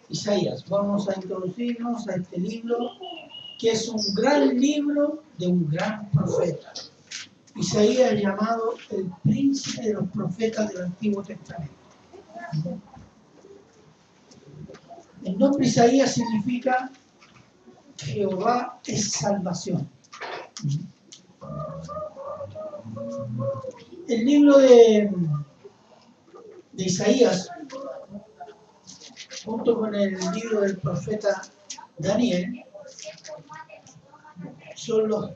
Isaías. Vamos a introducirnos a este libro, que es un gran libro de un gran profeta. Isaías, llamado el príncipe de los profetas del Antiguo Testamento. El nombre Isaías significa Jehová es salvación. El libro de Isaías, junto con el libro del profeta Daniel, son los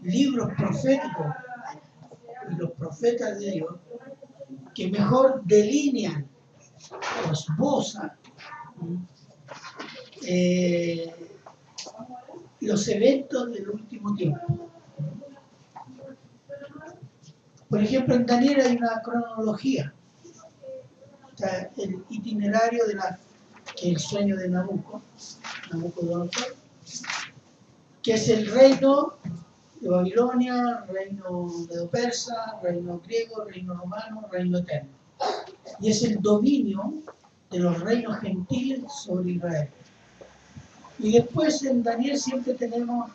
libros proféticos y los profetas de Dios que mejor delinean o esbozan los eventos del último tiempo. Por ejemplo, en Daniel hay una cronología, está el itinerario de el sueño de Nabucodonosor, que es el reino de Babilonia, reino medo-persa, reino griego, reino romano, reino eterno. Y es el dominio de los reinos gentiles sobre Israel. Y después en Daniel siempre tenemos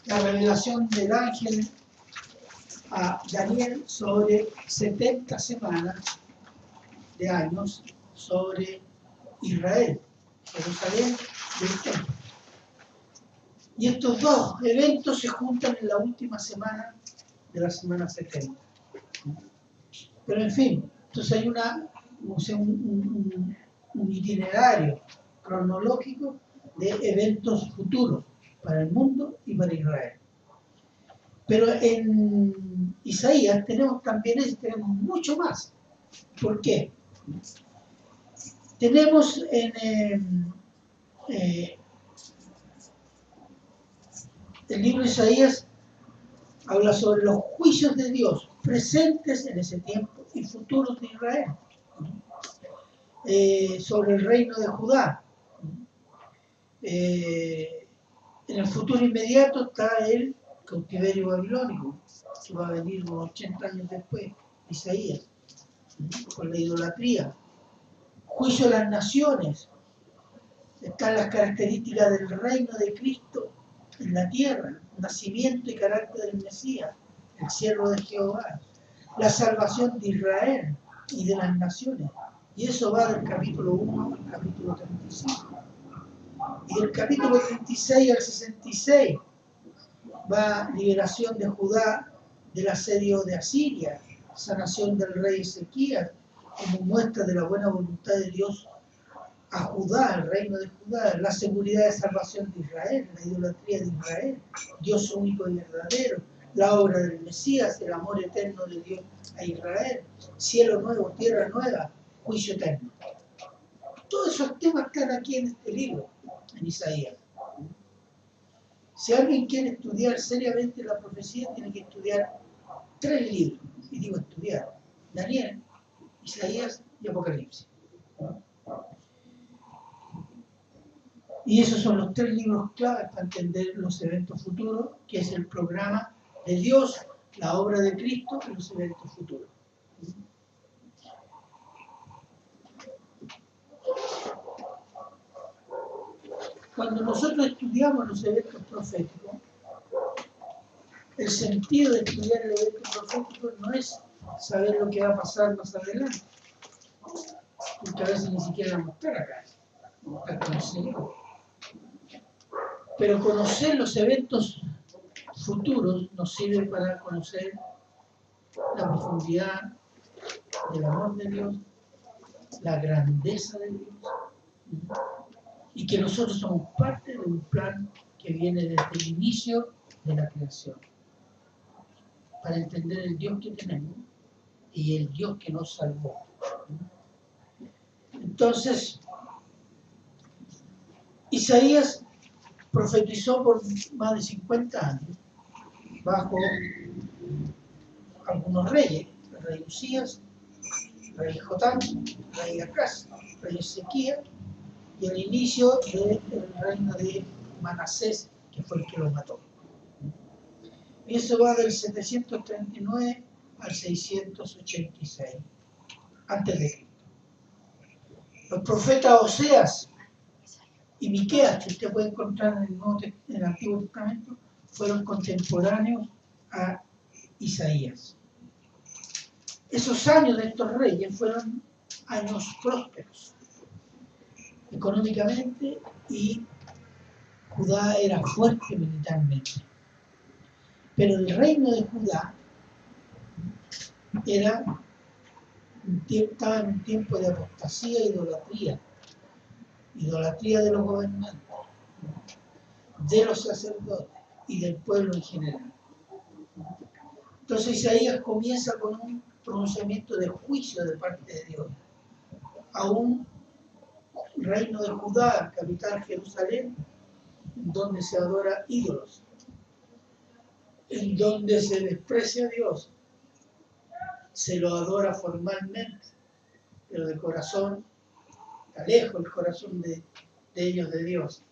la revelación del ángel a Daniel sobre 70 semanas de años sobre Israel, Jerusalén y el templo. Y estos dos eventos se juntan en la última semana de la semana 70. Pero en fin, entonces hay un itinerario cronológico de eventos futuros para el mundo y para Israel. Pero en Isaías tenemos también eso, tenemos mucho más. ¿Por qué? Tenemos en el libro de Isaías, habla sobre los juicios de Dios presentes en ese tiempo y futuros de Israel, sobre el reino de Judá. En el futuro inmediato está el cautiverio babilónico, que va a venir unos 80 años después, Isaías, con la idolatría. Juicio de las naciones. Están las características del reino de Cristo en la tierra, nacimiento y carácter del Mesías, el siervo de Jehová, la salvación de Israel y de las naciones. Y eso va del capítulo 1 al capítulo 35. Y del capítulo 36 al 66 va liberación de Judá del asedio de Asiria, sanación del rey Ezequías, como muestra de la buena voluntad de Dios a Judá, el reino de Judá, la seguridad de salvación de Israel, la idolatría de Israel, Dios único y verdadero, la obra del Mesías, el amor eterno de Dios a Israel, cielo nuevo, tierra nueva, juicio eterno. Todos esos temas están aquí en este libro, en Isaías. Si alguien quiere estudiar seriamente la profecía, tiene que estudiar 3 libros. Y digo estudiar: Daniel, Isaías y Apocalipsis. Y esos son los 3 libros claves para entender los eventos futuros, que es el programa de Dios, la obra de Cristo y los eventos futuros. Cuando nosotros estudiamos los eventos proféticos, el sentido de estudiar el evento profético no es saber lo que va a pasar más adelante, porque a veces ni siquiera vamos a estar acá, vamos a estar con el Señor. Pero conocer los eventos futuros nos sirve para conocer la profundidad del amor de Dios, la grandeza de Dios, y que nosotros somos parte de un plan que viene desde el inicio de la creación, para entender el Dios que tenemos y el Dios que nos salvó. Entonces, Isaías profetizó por más de 50 años bajo algunos reyes: el rey Usías, el rey Jotam, el rey Acaz, el rey Ezequías, y el inicio del reino de Manasés, que fue el que lo mató. Y eso va del 739 al 686 antes de Cristo. Los profetas Oseas y Miqueas, que usted puede encontrar en el Antiguo Testamento, fueron contemporáneos a Isaías. Esos años de estos reyes fueron años prósperos, económicamente, y Judá era fuerte militarmente. Pero el reino de Judá estaba en un tiempo de apostasía e idolatría de los gobernantes, de los sacerdotes y del pueblo en general. Entonces Isaías comienza con un pronunciamiento de juicio de parte de Dios a un reino de Judá, capital Jerusalén, donde se adora ídolos, en donde se desprecia a Dios, se lo adora formalmente, pero de corazón está lejos el corazón de ellos de Dios.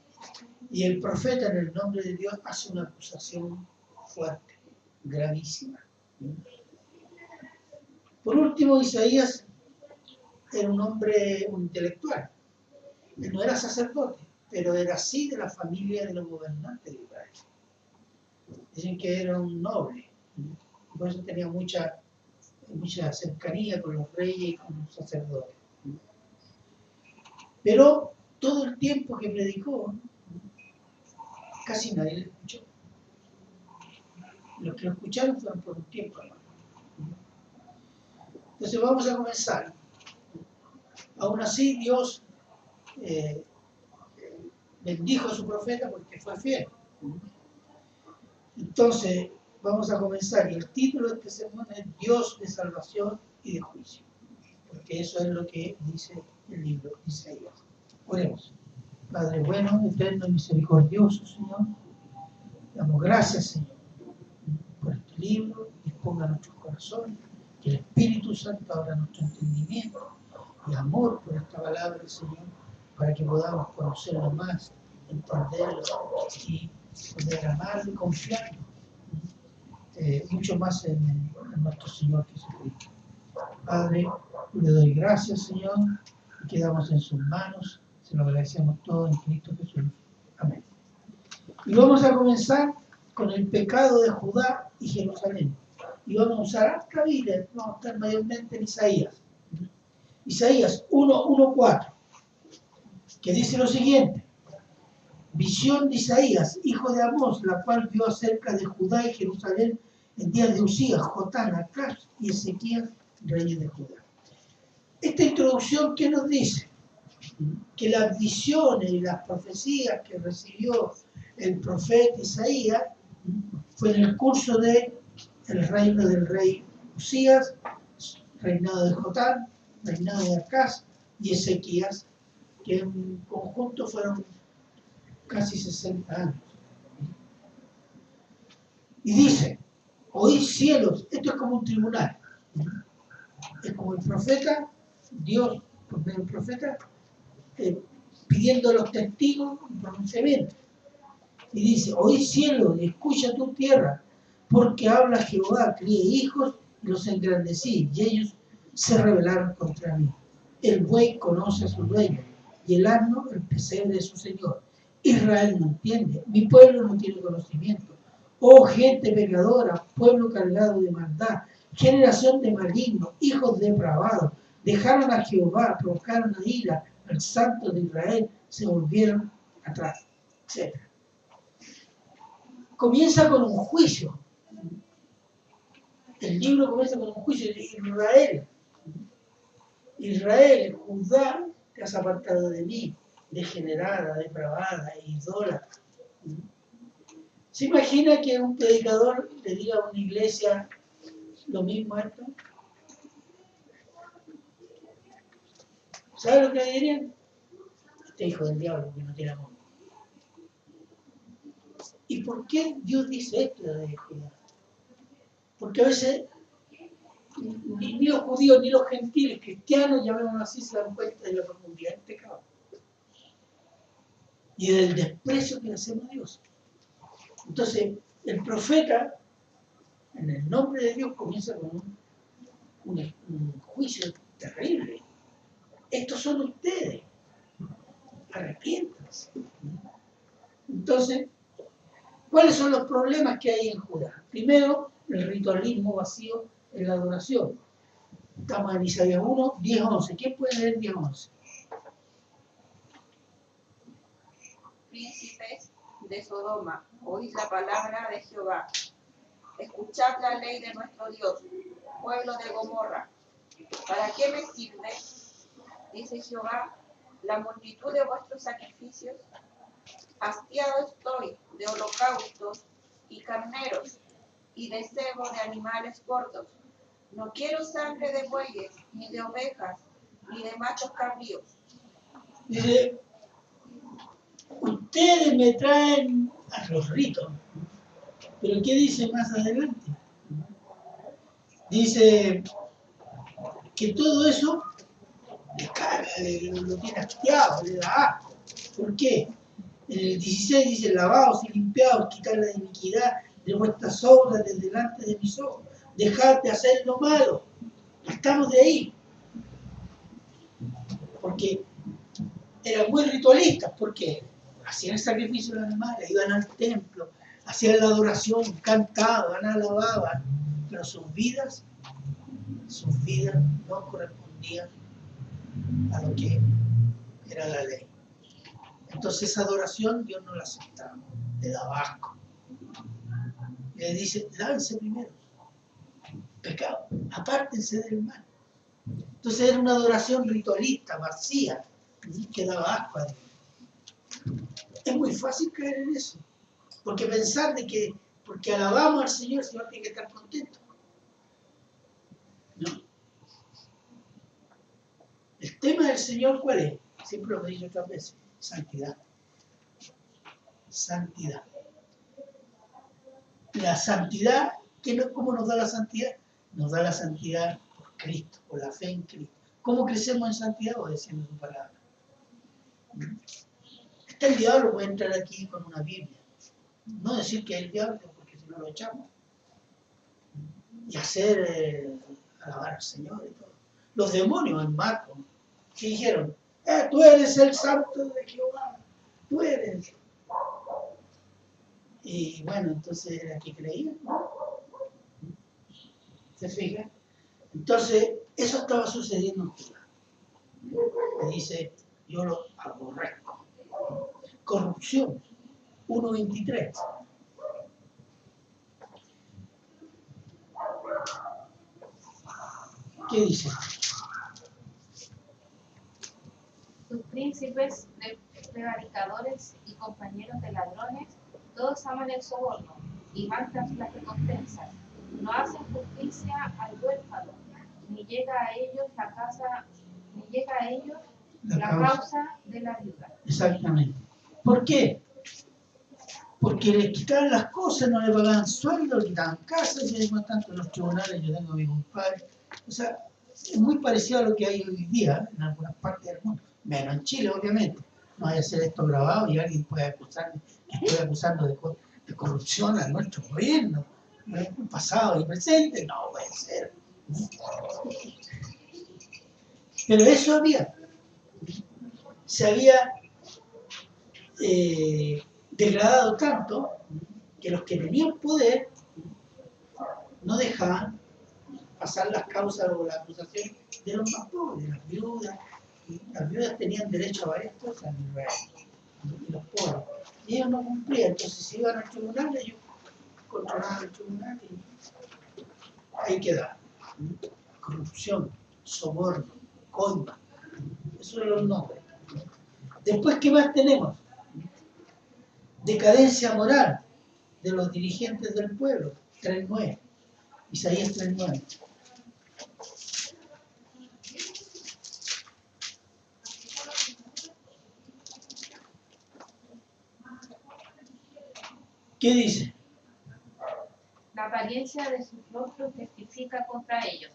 Y el profeta, en el nombre de Dios, hace una acusación fuerte, gravísima. Por último, Isaías era un hombre, un intelectual. Él no era sacerdote, pero era así de la familia de los gobernantes de Israel. Dicen que era un noble, por eso tenía mucha cercanía con los reyes y con los sacerdotes. Pero todo el tiempo que predicó, casi nadie le escuchó. Los que lo escucharon fueron por un tiempo, hermano. Entonces vamos a comenzar. Aún así, Dios bendijo a su profeta porque fue fiel. Entonces, vamos a comenzar. Y el título de este sermón es Dios de salvación y de juicio. Porque eso es lo que dice el libro de Isaías. Oremos. Padre bueno, eterno y misericordioso, Señor. Damos gracias, Señor, por este libro. Disponga nuestros corazones. Que el Espíritu Santo abra nuestro entendimiento y amor por esta palabra, Señor, para que podamos conocerlo más, entenderlo y poder amarlo y confiar mucho más en nuestro Señor Jesucristo. Padre, le doy gracias, Señor, y quedamos en sus manos. Se lo agradecemos todo en Cristo Jesús. Amén. Y vamos a comenzar con el pecado de Judá y Jerusalén. Y vamos a usar hasta Biblia, vamos a estar mayormente en Isaías. Isaías 1:1-4, que dice lo siguiente: visión de Isaías, hijo de Amós, la cual vio acerca de Judá y Jerusalén en días de Usías, Jotán, Acaz y Ezequías, reyes de Judá. Esta introducción, ¿qué nos dice? Que las visiones y las profecías que recibió el profeta Isaías fue en el curso del reino del rey Usías, reinado de Jotán, reinado de Acaz y Ezequías, que en conjunto fueron casi 60 años. Y dice: oíd cielos, esto es como un tribunal. Es como el profeta, Dios, por medio del profeta, pidiendo a los testigos un pronunciamiento. Y dice: oíd cielo, y escucha tu tierra, porque habla Jehová, crié hijos y los engrandecí, y ellos se rebelaron contra mí. El buey conoce a su dueño, y el asno el pesebre de su señor. Israel no entiende, mi pueblo no tiene conocimiento. Oh gente pecadora, pueblo cargado de maldad, generación de malignos, hijos depravados, dejaron a Jehová, provocaron a ira al santo de Israel, se volvieron atrás, etc. Comienza con un juicio. El libro comienza con un juicio de Israel. Israel, Judá, te has apartado de mí, degenerada, depravada, idólatra. ¿Se imagina que un predicador le diga a una iglesia lo mismo a esto? ¿Sabe lo que dirían? Este hijo del diablo que no tiene amor. ¿Y por qué Dios dice esto de Judá? Porque a veces ni los judíos ni los gentiles cristianos, llamémoslo así, se dan cuenta de la profundidad del pecado y del desprecio que le hacemos a Dios. Entonces, el profeta, en el nombre de Dios, comienza con un juicio terrible. estos son ustedes, arrepiéntanse. Entonces, ¿cuáles son los problemas que hay en Judá? Primero, el ritualismo vacío en la adoración. Estamos en Isaías 1, 10, 11. ¿Quién puede leer 10, 11? Príncipes de Sodoma, oíd la palabra de Jehová. Escuchad la ley de nuestro Dios, pueblo de Gomorra. ¿Para qué me sirve, dice Jehová, la multitud de vuestros sacrificios? Hastiado estoy de holocaustos y carneros y de cebo de animales gordos. No quiero sangre de bueyes, ni de ovejas, ni de machos cabríos. Dice, ustedes me traen a los ritos. Pero ¿qué dice más adelante? Dice que todo eso le carga, lo tiene hastiado, le da asco. ¿Por qué? En el 16 dice, lavaos y limpiaos, quitar la iniquidad de vuestras obras de delante de mis ojos, dejad de hacer lo malo. Estamos de ahí. Porque eran muy ritualistas, porque hacían el sacrificio de los animales, iban al templo, hacían la adoración, cantaban, alababan, pero sus vidas no correspondían a lo que era la ley. Entonces esa adoración Dios no la aceptaba, le daba asco. Y le dice, lávense primero, pecado, apártense del mal. Entonces era una adoración ritualista, vacía, que daba asco a Dios. Es muy fácil creer en eso, porque pensar de que porque alabamos al Señor, el Señor tiene que estar contento. No. El tema del Señor, ¿cuál es? Siempre lo he dicho otras veces, santidad. Santidad. La santidad, ¿cómo nos da la santidad? Nos da la santidad por Cristo, por la fe en Cristo. ¿Cómo crecemos en santidad? Obedeciendo su palabra. El diablo puede entrar aquí con una Biblia. No decir que es el diablo, porque si no lo echamos. Y hacer alabar al Señor y todo. Los demonios en Marcos, que dijeron, tú eres el santo de Jehová, tú eres. Y bueno, entonces era que creían, ¿no? ¿Se fijan? Entonces, eso estaba sucediendo en Judá. Me dice, yo lo aborrezco. Corrupción, 1:23. ¿Qué dice? Sus príncipes, prevaricadores y compañeros de ladrones, todos aman el soborno y van tras las recompensas. No hacen justicia al huérfano, ni llega a ellos la causa de la viuda. Exactamente. ¿Por qué? Porque les quitaban las cosas, no le pagaban sueldo, le quitaban casas, y además tanto en los tribunales, yo tengo a mi compadre. O sea, es muy parecido a lo que hay hoy día en algunas partes del mundo, menos en Chile, obviamente. No vaya a ser esto grabado y alguien puede acusarme, estoy acusando de corrupción a nuestro gobierno, pasado y presente, no puede ser. Pero eso había, se había degradado tanto que los que tenían poder no dejaban pasar las causas o la acusación de los más pobres, las viudas. Las viudas tenían derecho a varias cosas en Israel, y los pobres. Y ellos no cumplían, entonces si iban al tribunal, ellos controlaban el tribunal y ahí quedaba. Corrupción, soborno, coima, esos son los nombres. Después, ¿qué más tenemos? Decadencia moral de los dirigentes del pueblo, 3:9. Isaías 3:9. ¿Qué dice? La apariencia de sus rostros testifica contra ellos,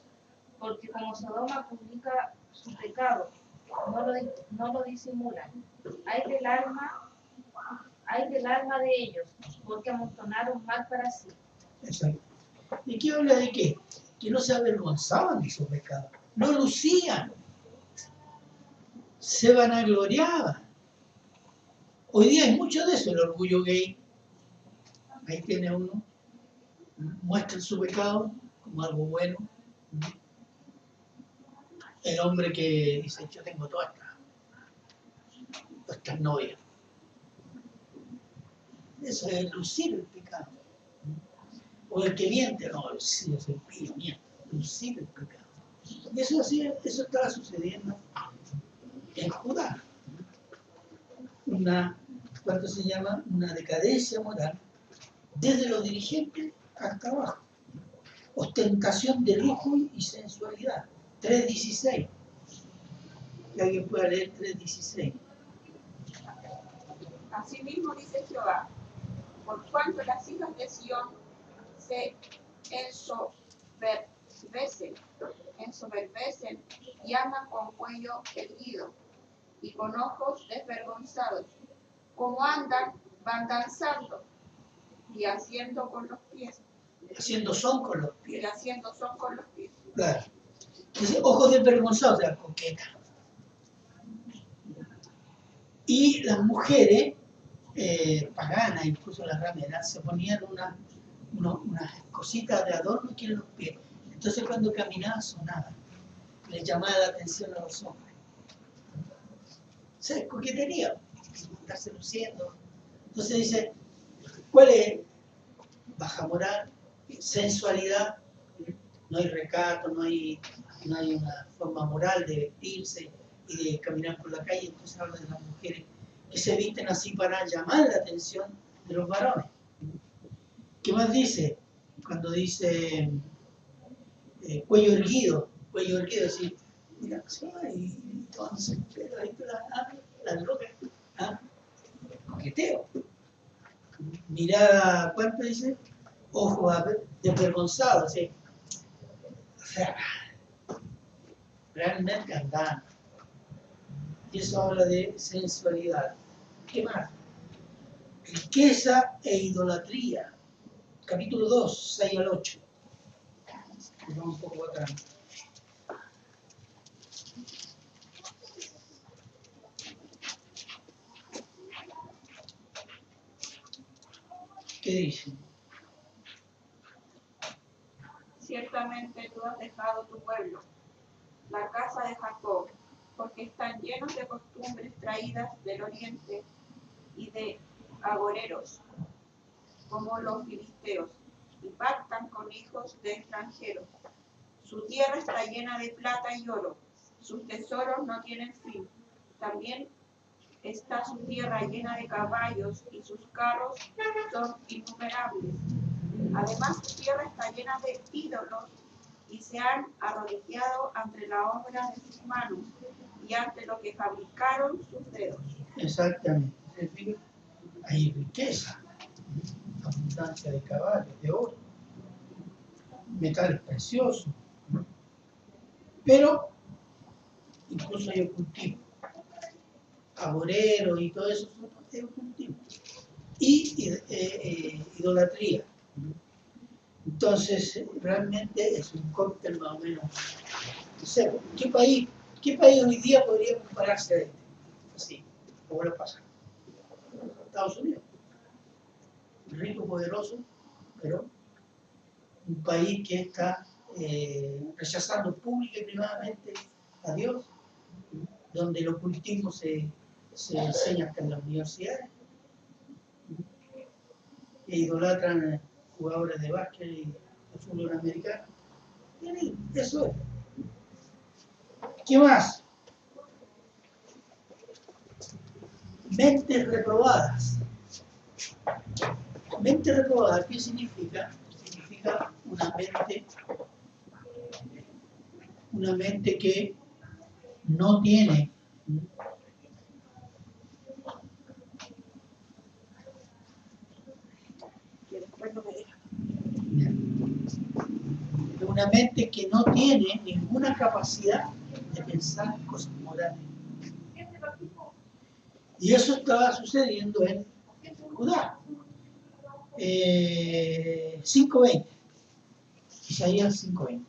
porque como Sodoma publica su pecado, no lo disimulan. Hay del alma de ellos, porque amontonaron mal para sí. Exacto. ¿Y qué habla de qué? Que no se avergonzaban de su pecado, no lucían. se vanagloriaban. Hoy día hay mucho de eso, el orgullo gay. Ahí tiene uno, muestra su pecado como algo bueno. El hombre que dice, yo tengo todas estas novias. Eso es lucir el pecado. O el que miente, no, si yo soy pío, miente, lucir el pecado. Y eso estaba sucediendo en Judá. ¿Cuánto se llama? Una decadencia moral desde los dirigentes hasta abajo. Ostentación de lujo y sensualidad. 3.16. Que alguien pueda leer 3.16. Asimismo dice Jehová, por cuanto las hijas de Sión se ensoberbecen y andan con cuello erguido y con ojos desvergonzados, como andan, van danzando y haciendo con los pies. Haciendo son con los Y pies. haciendo son con los pies. Claro. Dice, ojos desvergonzados, o sea, coqueta. Y las mujeres paganas, incluso las rameras, se ponían unas cositas de adorno que en los pies. Entonces cuando caminaban sonaban. Les llamaba la atención a los hombres. O sea, es coquetería, estarse luciendo. Entonces dice, ¿cuál es? Baja moral, sensualidad, no hay recato, no hay una forma moral de vestirse y de caminar por la calle. Entonces habla de las mujeres que se visten así para llamar la atención de los varones. ¿Qué más dice? Cuando dice cuello erguido, así, mira, y entonces, pero ahí la loca, coqueteo. Mirada, ¿cuánto dice? Ojos desvergonzados, ¿sí? O sea, realmente andan. Y eso habla de sensualidad. ¿Qué más? Riqueza e idolatría. Capítulo 2, 6 al 8. Vamos un poco atrás. ¿Qué dice? Ciertamente tú has dejado tu pueblo, la casa de Jacob, porque están llenos de costumbres traídas del oriente y de agoreros, como los filisteos, y pactan con hijos de extranjeros. Su tierra está llena de plata y oro, sus tesoros no tienen fin. También está su tierra llena de caballos y sus carros son innumerables. Además, su tierra está llena de ídolos y se han arrodillado ante la obra de sus manos y ante lo que fabricaron sus dedos. Exactamente. Hay riqueza, abundancia de caballos, de oro, metales preciosos, pero incluso hay ocultismo, agoreros y todo eso es ocultismo. Y idolatría. Entonces, realmente es un cóctel más o menos. No sé, ¿qué país hoy día podría compararse a este? Así, como lo pasa. Estados Unidos. Rico, poderoso, pero un país que está rechazando pública y privadamente a Dios, donde el ocultismo se enseña hasta en las universidades, e idolatran jugadores de básquet y de fútbol americano. Eso es. ¿Qué más? Mentes reprobadas. Mente reprobada, ¿qué significa? Significa una mente que no tiene una mente que no tiene ninguna capacidad de pensar cosas morales. Y eso estaba sucediendo en Judá. 5:20. Isaías 5:20.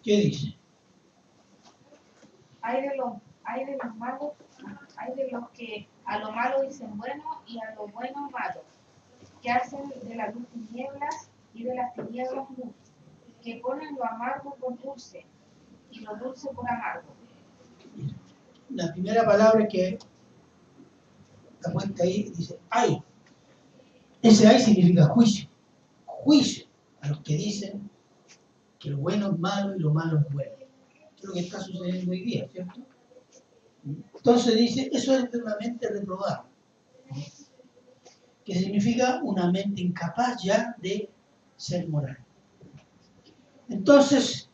¿Qué dice? Hay de los malos, hay de los que a lo malo dicen bueno y a lo bueno malo, que hacen de la luz tinieblas y de las tinieblas luz, que ponen lo amargo por dulce y lo dulce por amargo. La primera palabra que está puesta ahí dice ay. Ese ay significa juicio. Juicio a los que dicen que lo bueno es malo y lo malo es bueno. Es lo que está sucediendo hoy día, ¿cierto? Entonces dice, eso es de una mente reprobada, que significa una mente incapaz ya de ser moral. Entonces,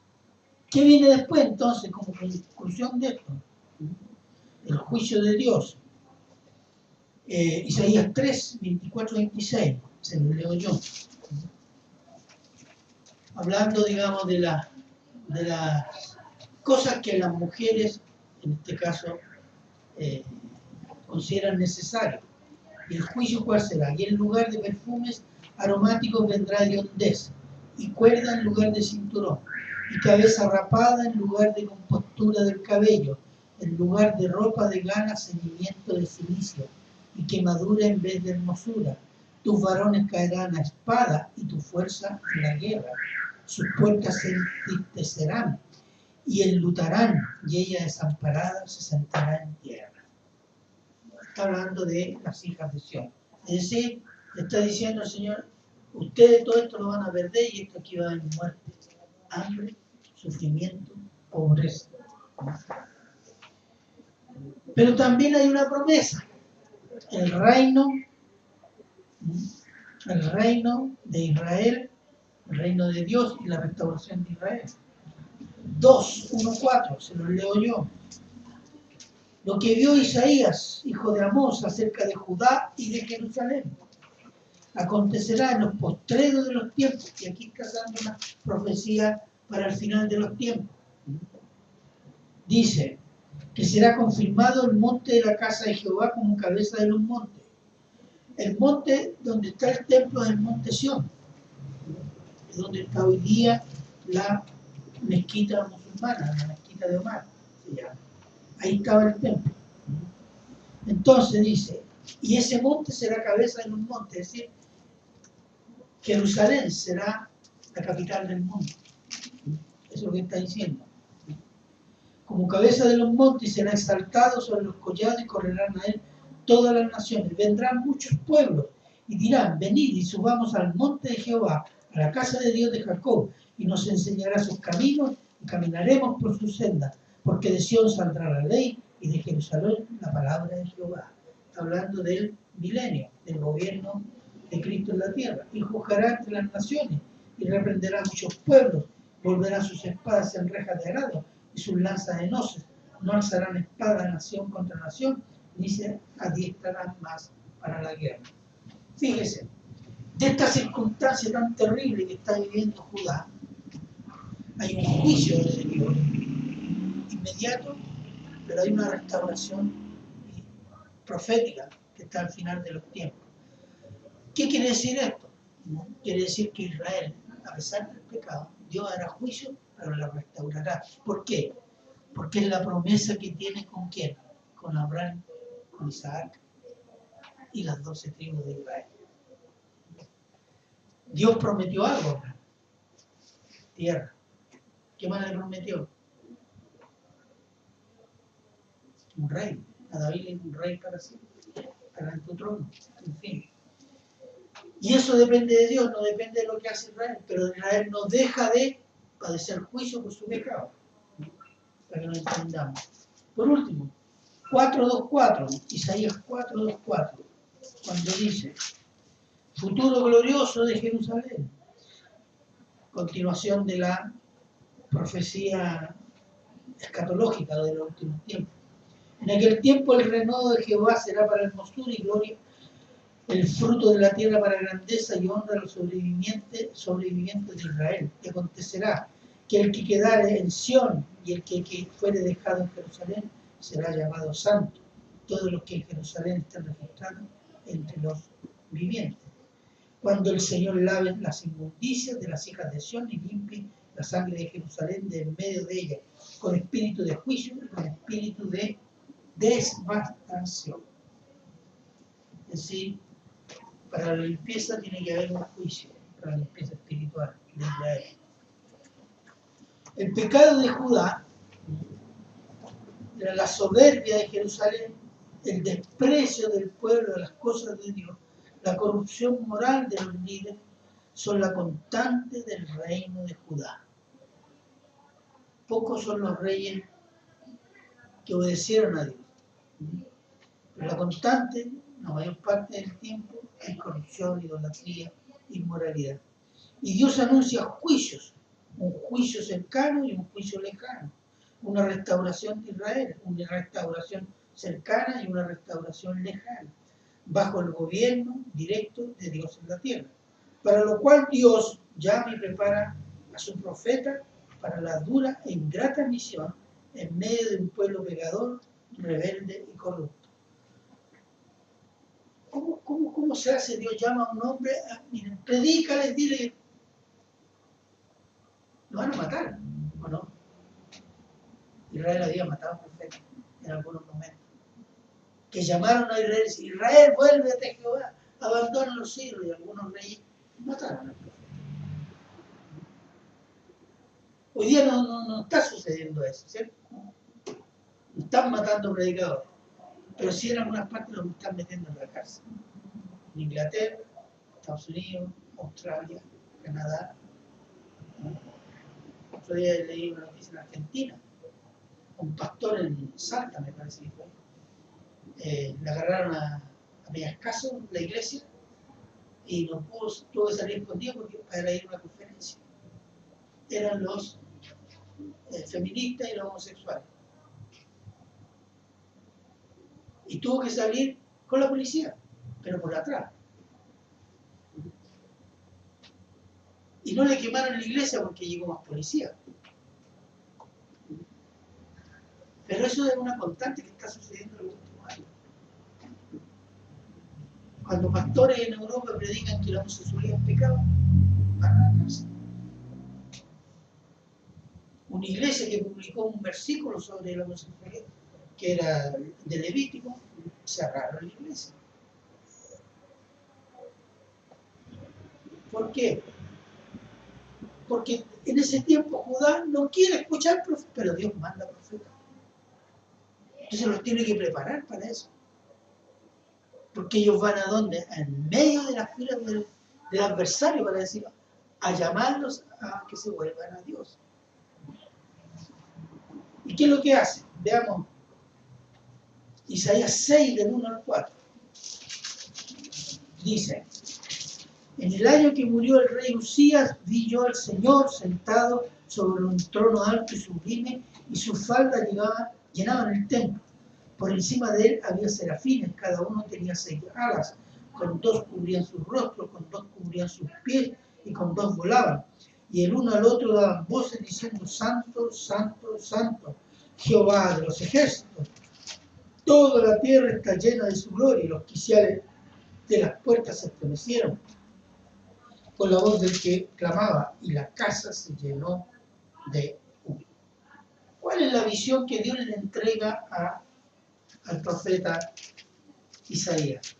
¿qué viene después entonces como conclusión de esto? El juicio de Dios. Isaías 3, 24, 26, se lo leo yo. Hablando, digamos, de las cosas que las mujeres, en este caso, consideran necesarias. ¿Y el juicio cuál será? Y en lugar de perfumes aromáticos vendrá hediondez, y cuerda en lugar de cinturón, y cabeza rapada en lugar de compostura del cabello, en lugar de ropa de gana, ceñimiento de silicio, y quemadura en vez de hermosura. Tus varones caerán a espada, y tu fuerza en la guerra. Sus puertas se entristecerán, y enlutarán, y ella desamparada se sentará en tierra. Está hablando de las hijas de Sión. Es decir, le está diciendo el Señor, ustedes todo esto lo van a perder y esto aquí va a haber muerte, hambre, sufrimiento, pobreza. Pero también hay una promesa. El reino de Israel, el reino de Dios y la restauración de Israel. 2:1-4, se lo leo yo. Lo que vio Isaías, hijo de Amós, acerca de Judá y de Jerusalén. Acontecerá en los postreros de los tiempos, y aquí está dando una profecía para el final de los tiempos. Dice que será confirmado el monte de la casa de Jehová como cabeza de los montes. El monte donde está el templo es el monte Sión, donde está hoy día la mezquita musulmana, la mezquita de Omar, se llama. Ahí estaba el templo. Entonces dice, y ese monte será cabeza de un monte, es decir, Jerusalén será la capital del mundo. Eso es lo que está diciendo. Como cabeza de los montes será exaltado sobre los collados y correrán a él todas las naciones. Vendrán muchos pueblos y dirán, venid y subamos al monte de Jehová, a la casa de Dios de Jacob, y nos enseñará sus caminos y caminaremos por sus sendas, porque de Sión saldrá la ley y de Jerusalén la palabra de Jehová. Está hablando del milenio, del gobierno de Cristo en la tierra, y juzgará entre las naciones y reprenderá muchos pueblos, volverán sus espadas en rejas de arado y sus lanzas en hoces, no alzarán espada nación contra nación, ni se adiestrarán más para la guerra. Fíjese, de esta circunstancia tan terrible que está viviendo Judá, hay un juicio de Dios inmediato, pero hay una restauración profética que está al final de los tiempos. ¿Qué quiere decir esto? Quiere decir que Israel, a pesar del pecado, Dios hará juicio, pero la restaurará. ¿Por qué? Porque es la promesa que tiene ¿con quién? Con Abraham, con Isaac y las 12 tribus de Israel. Dios prometió algo, tierra. ¿Qué más le prometió? Un rey. A David un rey para siempre, para en tu trono, en fin. Y eso depende de Dios, no depende de lo que hace Israel, pero Israel no deja de padecer juicio por su pecado, para que lo entendamos. Por último, 4:2:4, Isaías 4:2:4, cuando dice, futuro glorioso de Jerusalén, continuación de la profecía escatológica de los últimos tiempos. En aquel tiempo el renuevo de Jehová será para hermosura y gloria, el fruto de la tierra para grandeza y honra a los sobrevivientes de Israel. Y acontecerá que el que quedare en Sión y el que fuere dejado en Jerusalén será llamado santo. Todos los que en Jerusalén estén registrados entre los vivientes. Cuando el Señor lave las inmundicias de las hijas de Sión y limpie la sangre de Jerusalén de en medio de ella, con espíritu de juicio y con espíritu de devastación. Es decir, para la limpieza tiene que haber un juicio, para la limpieza espiritual de Israel. El pecado de Judá era la soberbia de Jerusalén, el desprecio del pueblo de las cosas de Dios, la corrupción moral de los líderes, son la constante del reino de Judá. Pocos son los reyes que obedecieron a Dios. Pero la constante, la mayor parte del tiempo, es corrupción, idolatría, inmoralidad. Y Dios anuncia juicios, un juicio cercano y un juicio lejano, una restauración de Israel, una restauración cercana y una restauración lejana, bajo el gobierno directo de Dios en la tierra, para lo cual Dios llama y prepara a su profeta para la dura e ingrata misión en medio de un pueblo pecador, rebelde y corrupto. ¿Cómo se hace? Dios llama a un hombre, miren, predícales, dile, lo van a matar, ¿o no? Israel había matado a un profeta en algunos momentos, que llamaron a Israel y decían, Israel, vuélvete a Jehová, abandona los ídolos, y algunos reyes mataron al profeta. Hoy día no está sucediendo eso, ¿cierto? No están matando predicadores, pero sí en algunas partes los están metiendo en la cárcel. En Inglaterra, Estados Unidos, Australia, Canadá. Otro día leí una noticia en Argentina, un pastor en Salta, me parece que fue. Le agarraron a Mediascaso, la iglesia, y no pudo, tuvo que salir escondido porque para ir a una conferencia. Eran los feministas y los homosexuales. Y tuvo que salir con la policía, pero por atrás. Y no le quemaron la iglesia porque llegó más policía. Pero eso es una constante que está sucediendo en los últimos años. Cuando pastores en Europa predican que la homosexualidad es pecado, van a la cárcel. Una iglesia que publicó un versículo sobre la homosexualidad, que era de Levítico, cerraron la iglesia. ¿Por qué? Porque en ese tiempo Judá no quiere escuchar profeta, pero Dios manda profeta. Entonces los tiene que preparar para eso. Porque ellos van a dónde? En medio de las filas del adversario para decir, a llamarlos a que se vuelvan a Dios. ¿Y qué es lo que hace? Veamos Isaías 6, del 1 al 4. Dice, en el año que murió el rey Usías, vi yo al Señor sentado sobre un trono alto y sublime, y sus faldas llenaban el templo. Por encima de él había serafines, cada uno tenía 6 alas, con 2 cubrían sus rostros, con 2 cubrían sus pies, y con 2 volaban. Y el uno al otro daban voces diciendo, Santo, Santo, Santo, Jehová de los ejércitos. Toda la tierra está llena de su gloria, y los quiciales de las puertas se estremecieron con la voz del que clamaba, y la casa se llenó de humo. ¿Cuál es la visión que Dios le entrega al profeta Isaías?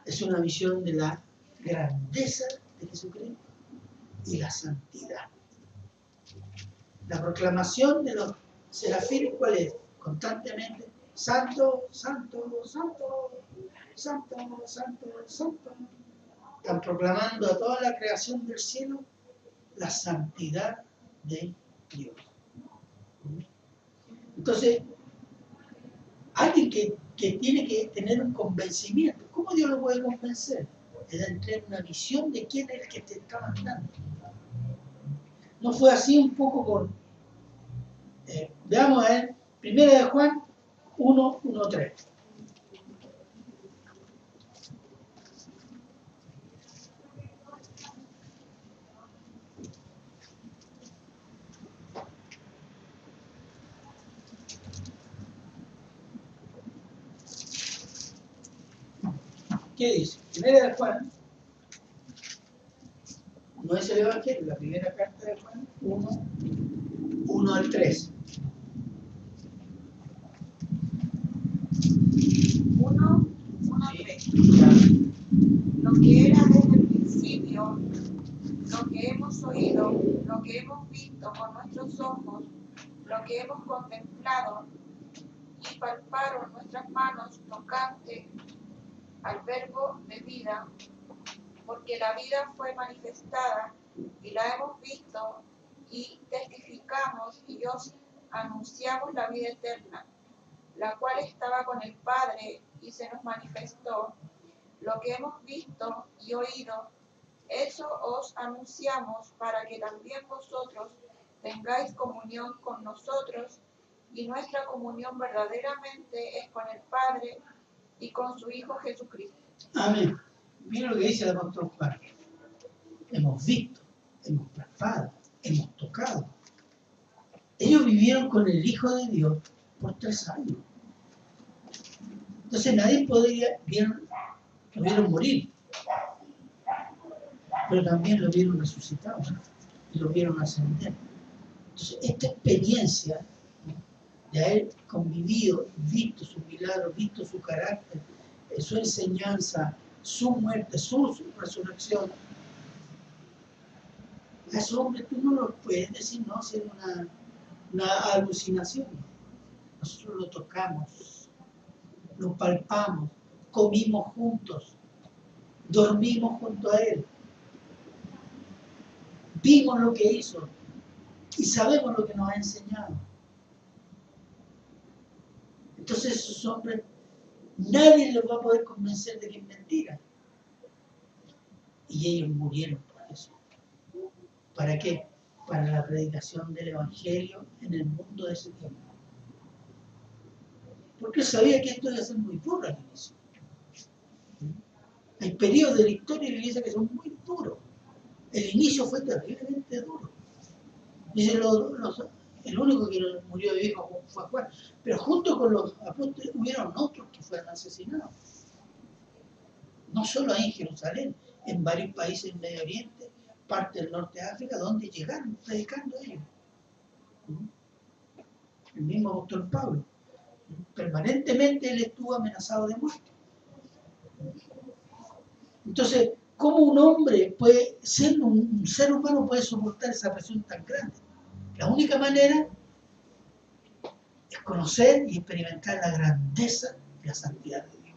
Es una visión de la grandeza de Jesucristo y la santidad. La proclamación de los serafines, ¿cuál es? Constantemente, Santo, Santo, Santo, Santo, Santo, Santo. Están proclamando a toda la creación del cielo la santidad de Dios. Entonces, alguien que tiene que tener un convencimiento, ¿cómo Dios lo puede convencer? Es de tener una visión de quién es el que te está mandando. ¿No fue así un poco con... veamos a ver, 1 de Juan 1, 1, 3. ¿Qué dice? 1 de Juan No es el Evangelio, la primera carta de Juan 1 al 3. 1, Sí, 3. ya. Lo que era desde el principio, lo que hemos oído, lo que hemos visto con nuestros ojos, lo que hemos contemplado y palparon nuestras manos tocante al verbo de vida, porque la vida fue manifestada y la hemos visto y testificamos y os anunciamos la vida eterna, la cual estaba con el Padre y se nos manifestó. Lo que hemos visto y oído, eso os anunciamos para que también vosotros tengáis comunión con nosotros, y nuestra comunión verdaderamente es con el Padre y con su Hijo Jesucristo. Amén. Mira lo que dice el apóstol Juan. Hemos visto, hemos palpado, hemos tocado. Ellos vivieron con el Hijo de Dios por 3 años. Entonces nadie lo vieron morir, pero también lo vieron resucitado y lo vieron ascender. Entonces esta experiencia de haber convivido, visto su milagro, visto su carácter, su enseñanza, su muerte, su resurrección, a esos hombres tú no los puedes decir, no, si era una alucinación. Nosotros lo tocamos, lo palpamos, comimos juntos, dormimos junto a Él, vimos lo que hizo y sabemos lo que nos ha enseñado. Entonces esos hombres, nadie los va a poder convencer de que es mentira. Y ellos murieron por eso. ¿Para qué? Para la predicación del Evangelio en el mundo de ese tiempo. Porque él sabía que esto iba a ser muy duro al inicio. Hay periodos de la historia de la iglesia que son muy duros. El inicio fue terriblemente duro. Dice el único que murió de viejo fue Juan. Pero junto con los apóstoles hubieron otros que fueron asesinados. No solo ahí en Jerusalén, en varios países del Medio Oriente, parte del norte de África, donde llegaron predicando ellos. El mismo apóstol Pablo. Permanentemente él estuvo amenazado de muerte. Entonces, ¿cómo un hombre puede, siendo un ser humano, puede soportar esa presión tan grande? La única manera es conocer y experimentar la grandeza y la santidad de Dios.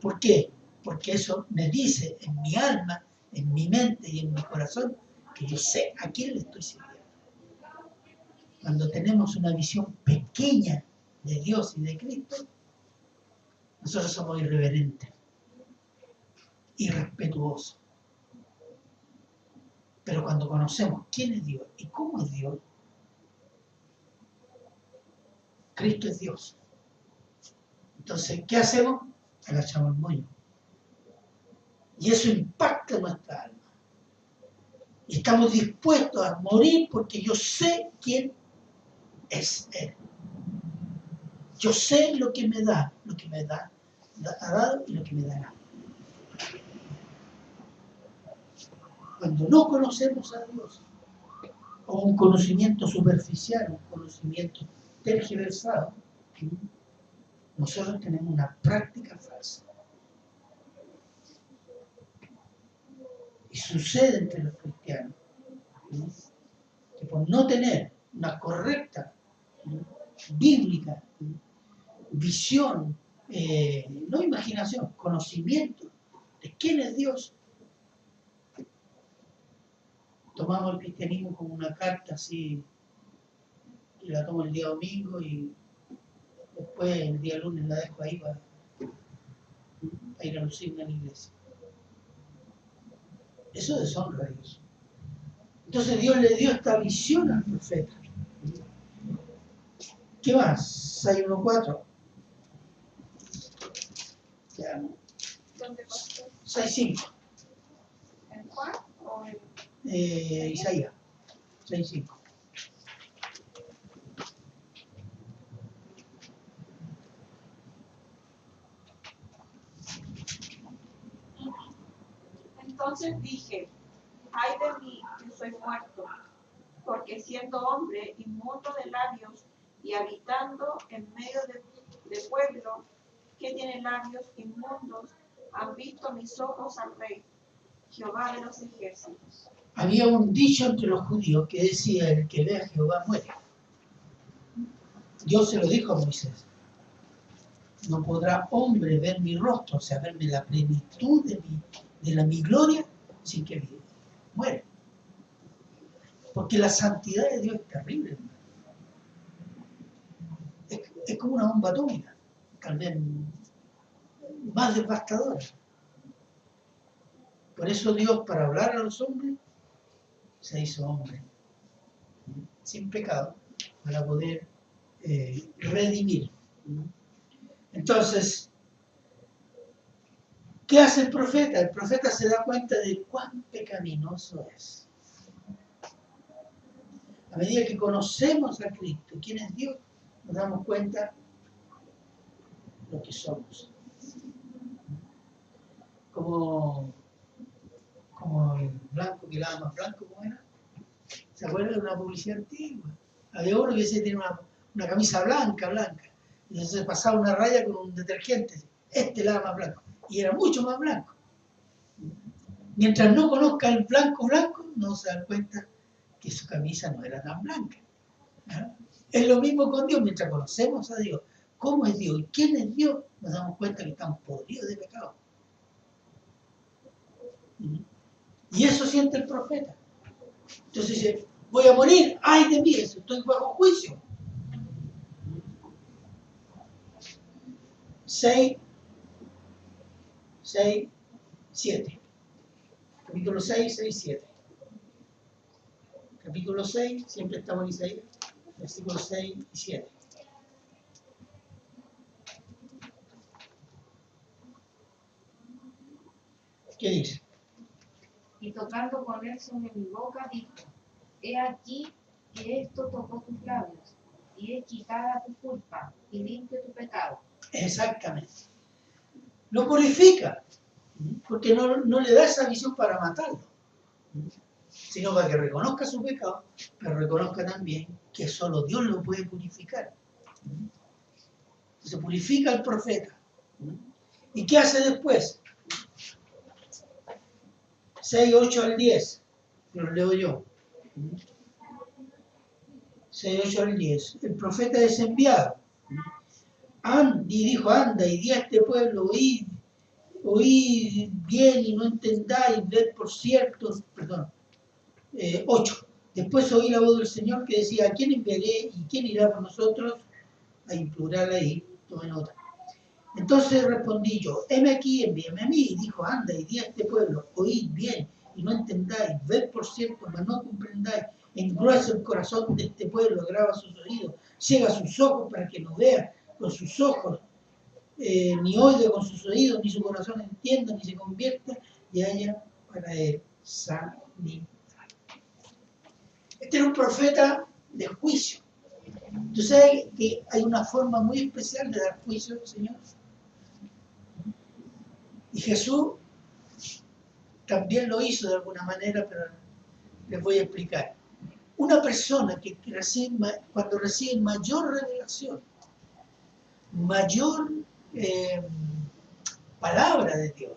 ¿Por qué? Porque eso me dice en mi alma, en mi mente y en mi corazón que yo sé a quién le estoy sirviendo. Cuando tenemos una visión pequeña de Dios y de Cristo, nosotros somos irreverentes, irrespetuosos. Pero cuando conocemos quién es Dios y cómo es Dios, Cristo es Dios. Entonces, ¿qué hacemos? Agachamos el moño. Y eso impacta nuestra alma. Y estamos dispuestos a morir porque yo sé quién es Él. Yo sé lo que me da, ha dado y lo que me dará. Cuando no conocemos a Dios, o un conocimiento superficial, un conocimiento tergiversado, nosotros tenemos una práctica falsa. Y sucede entre los cristianos que por no tener una correcta bíblica visión, no imaginación, conocimiento de quién es Dios, tomamos el cristianismo como una carta así, y la tomo el día domingo y después el día lunes la dejo ahí para ir a lucirme a la iglesia. Eso deshonra a Dios. Entonces Dios le dio esta visión al profeta. ¿Qué más? 6.1.4. Ya, ¿no? ¿Dónde pasó? 6.5. ¿En Juan o en Isaías. 6.5. Entonces dije, ay de mí, que soy muerto, porque siendo hombre inmundo de labios y habitando en medio de pueblo que tiene labios inmundos, han visto mis ojos al Rey, Jehová de los ejércitos. Había un dicho entre los judíos que decía: el que ve a Jehová muere. Dios se lo dijo a Moisés: no podrá hombre ver mi rostro, o sea, verme la plenitud de mi gloria, sin que muere. Porque la santidad de Dios es terrible. Es como una bomba atómica, tal vez más devastadora. Por eso Dios, para hablar a los hombres, se hizo hombre, sin pecado, para poder redimir. Entonces, ¿qué hace el profeta? El profeta se da cuenta de cuán pecaminoso es. A medida que conocemos a Cristo, quién es Dios, nos damos cuenta de lo que somos. Como el blanco que lava más blanco, ¿cómo era? ¿Se acuerdan de una publicidad antigua? Había uno que decía que tiene una camisa blanca, y entonces pasaba una raya con un detergente. Este lava más blanco. Y era mucho más blanco. Mientras no conozca el blanco, no se dan cuenta que su camisa no era tan blanca. ¿Ah? Es lo mismo con Dios. Mientras conocemos a Dios, cómo es Dios y quién es Dios, nos damos cuenta que estamos podridos de pecado. Y eso siente el profeta. Entonces dice: voy a morir, ay de mí, estoy bajo juicio. 6, 7. Capítulo 6, 7. Capítulo 6, siempre estamos en Isaías, versículos 6 y 7. ¿Qué dice? Y tocando con él sobre mi boca, dijo: he aquí que esto tocó tus labios, y he quitada tu culpa, y limpio tu pecado. Exactamente. Lo purifica, porque no le da esa visión para matarlo, sino para que reconozca su pecado, pero reconozca también que solo Dios lo puede purificar. Se purifica al profeta. ¿Y qué hace después? 6, 8 al 10. Lo leo yo. 6, 8 al 10. El profeta es enviado. Y dijo: anda y di a este pueblo, oíd bien y no entendáis, ved por cierto, 8. Después oí la voz del Señor que decía: ¿a quién enviaré y quién irá por nosotros? Hay un plural ahí, tomen nota. Entonces respondí yo: heme aquí, envíame a mí. Y dijo: anda y di a este pueblo, oíd bien y no entendáis, ved por cierto, mas no comprendáis, engruesa el corazón de este pueblo, agrava sus oídos, ciega sus ojos para que no vea con sus ojos, ni oiga con sus oídos, ni su corazón entienda, ni se convierta, y haya para él sanidad. Este era un profeta de juicio. ¿Tú sabes que hay una forma muy especial de dar juicio, Señor? Y Jesús también lo hizo de alguna manera, pero les voy a explicar. Una persona que cuando recibe mayor revelación, mayor palabra de Dios,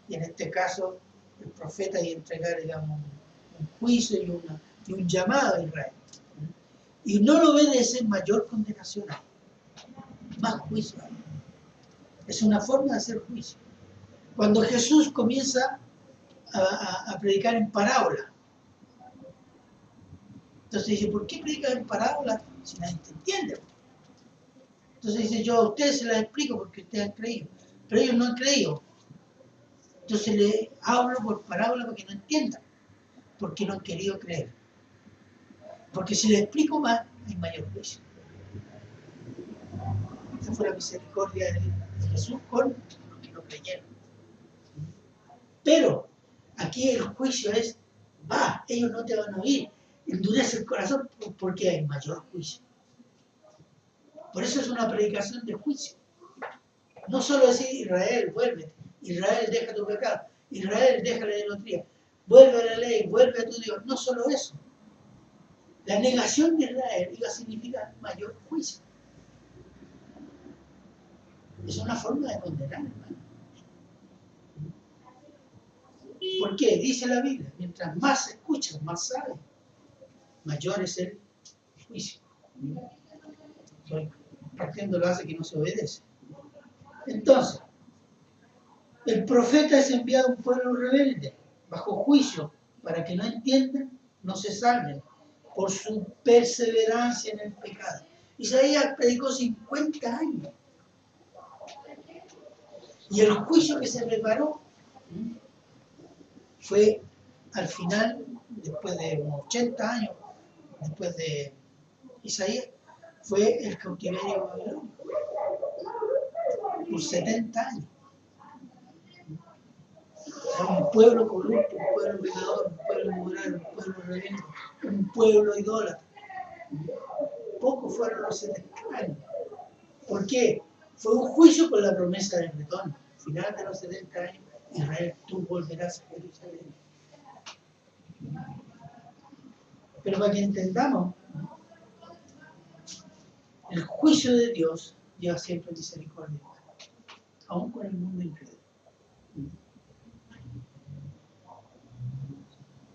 y en este caso el profeta y entregar, digamos, un juicio y un llamado a Israel, y no lo obedece, mayor condenación hay, más juicio hay. Es una forma de hacer juicio. Cuando Jesús comienza a predicar en parábola, entonces dice: ¿por qué predicas en parábola si nadie te entiende? Entonces dice: yo a ustedes se las explico porque ustedes han creído, pero ellos no han creído. Entonces les hablo por parábola para que no entiendan, porque no han querido creer. Porque si les explico más, hay mayor juicio. Esa fue la misericordia de Jesús con los que no creyeron. Pero aquí el juicio es: ellos no te van a oír, endurece el corazón, porque hay mayor juicio. Por eso es una predicación de juicio. No solo decir: Israel, vuélvete, Israel, deja tu pecado. Israel, deja la idolatría, vuelve a la ley, vuelve a tu Dios. No solo eso, la negación de Israel iba a significar mayor juicio. Es una forma de condenar, hermano. ¿Por qué? Dice la Biblia, mientras más escuchas, más sabes, mayor es el juicio. Partiendo lo hace que no se obedece. Entonces, el profeta es enviado a un pueblo rebelde, bajo juicio, para que no entiendan, no se salven, por su perseverancia en el pecado. Isaías predicó 50 años. Y el juicio que se preparó fue al final, después de unos 80 años, después de Isaías, fue el cautiverio babilónico, por 70 años. Era un pueblo corrupto, un pueblo pecador, un pueblo inmoral, un pueblo rebelde, un pueblo idólatra. Pocos fueron los 70 años. ¿Por qué? Fue un juicio con la promesa del retorno. Al final de los 70 años, Israel, tú volverás a Jerusalén. Pero para que entendamos, el juicio de Dios lleva siempre misericordia, aún con el mundo incrédulo.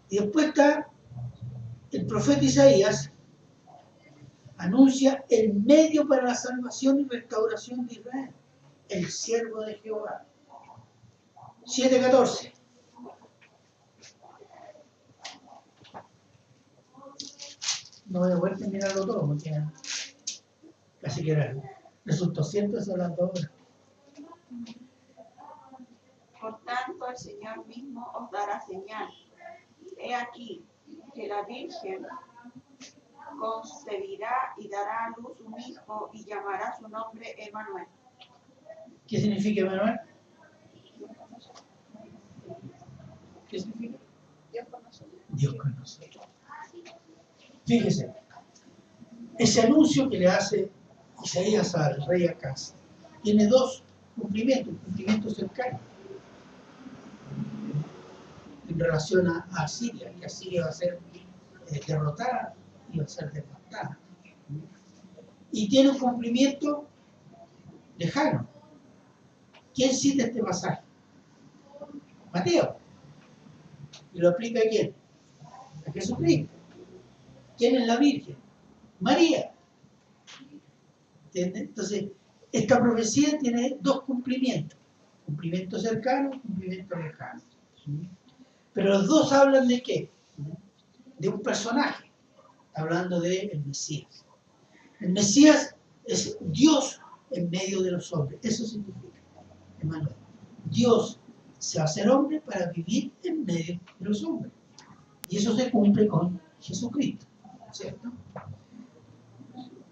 Y después está el profeta Isaías, anuncia el medio para la salvación y restauración de Israel, el siervo de Jehová. 7:14. No voy a poder terminarlo todo porque casi que resultó cierto eso las 2 horas. Por tanto, el Señor mismo os dará señal. He aquí que la Virgen concebirá y dará a luz un hijo y llamará su nombre Emmanuel. ¿Qué significa Emmanuel? ¿Qué significa? Dios con nosotros. Dios con nosotros. Fíjese, ese anuncio que le hace Isaías al rey Acaz tiene 2 cumplimientos, un cumplimiento cercano en relación a Asiria, que Asiria va a ser derrotada y va a ser devastada. Y tiene un cumplimiento lejano. ¿Quién cita este pasaje? Mateo. ¿Y lo aplica a quién? A Jesucristo. ¿Quién es la Virgen? María. ¿Entiendes? Entonces, esta profecía tiene 2 cumplimientos. Cumplimiento cercano, cumplimiento lejano. Pero los 2 hablan de qué? De un personaje. Hablando del Mesías. El Mesías es Dios en medio de los hombres. Eso significa, Emmanuel. Dios se va a hacer hombre para vivir en medio de los hombres. Y eso se cumple con Jesucristo. ¿Cierto?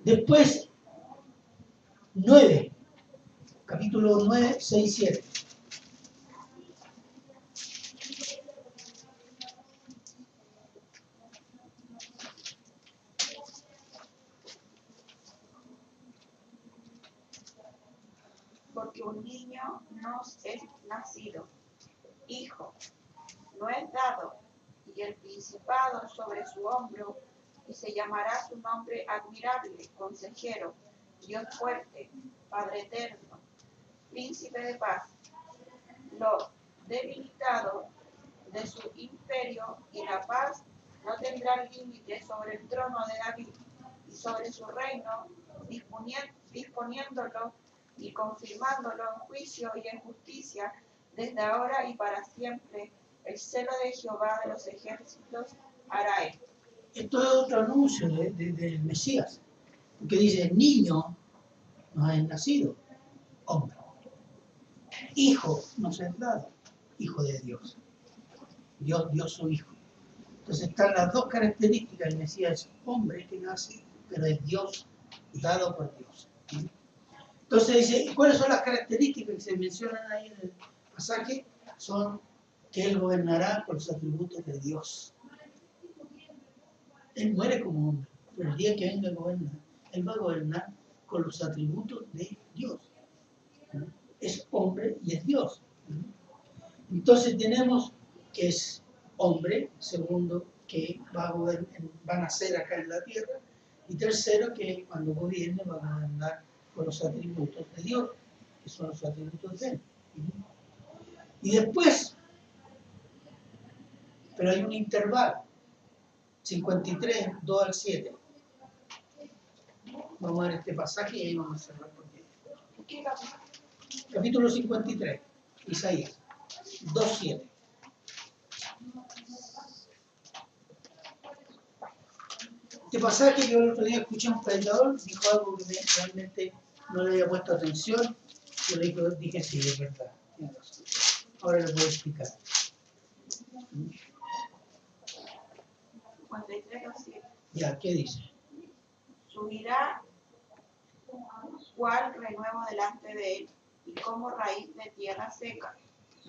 Después, 9. Capítulo 9, 6, 7. Porque un niño nos es nacido, hijo no es dado, y el principado sobre su hombro, y se llamará su nombre admirable, consejero, Dios fuerte, Padre eterno, príncipe de paz. Lo debilitado de su imperio y la paz no tendrán límite sobre el trono de David y sobre su reino, disponiéndolo y confirmándolo en juicio y en justicia desde ahora y para siempre. El celo de Jehová de los ejércitos hará esto. Esto es otro anuncio del Mesías, porque dice, niño nos ha nacido, hombre. Hijo nos ha dado, hijo de Dios. Dios dio su hijo. Entonces están las 2 características. El Mesías es hombre que nace, pero es Dios dado por Dios. Entonces dice, ¿cuáles son las características que se mencionan ahí en el pasaje? Son que Él gobernará con los atributos de Dios. Él muere como hombre, pero el día que venga a gobernar, Él va a gobernar con los atributos de Dios. Es hombre y es Dios. Entonces tenemos que es hombre, segundo, que va a nacer acá en la tierra, y tercero, que cuando gobierne va a gobernar con los atributos de Dios, que son los atributos de Él. Y después, pero hay un intervalo, 53, 2 al 7. Vamos a ver este pasaje y ahí vamos a cerrar por día. ¿Qué capítulo? Capítulo 53, Isaías, 2, 7. Este pasaje que el otro día escuché a un predicador, dijo algo que realmente no le había puesto atención. Yo le dije, sí, es verdad, tiene razón. Ahora les voy a explicar. 53 o 7. Ya, ¿qué dice? Subirá cual renuevo delante de él, y como raíz de tierra seca.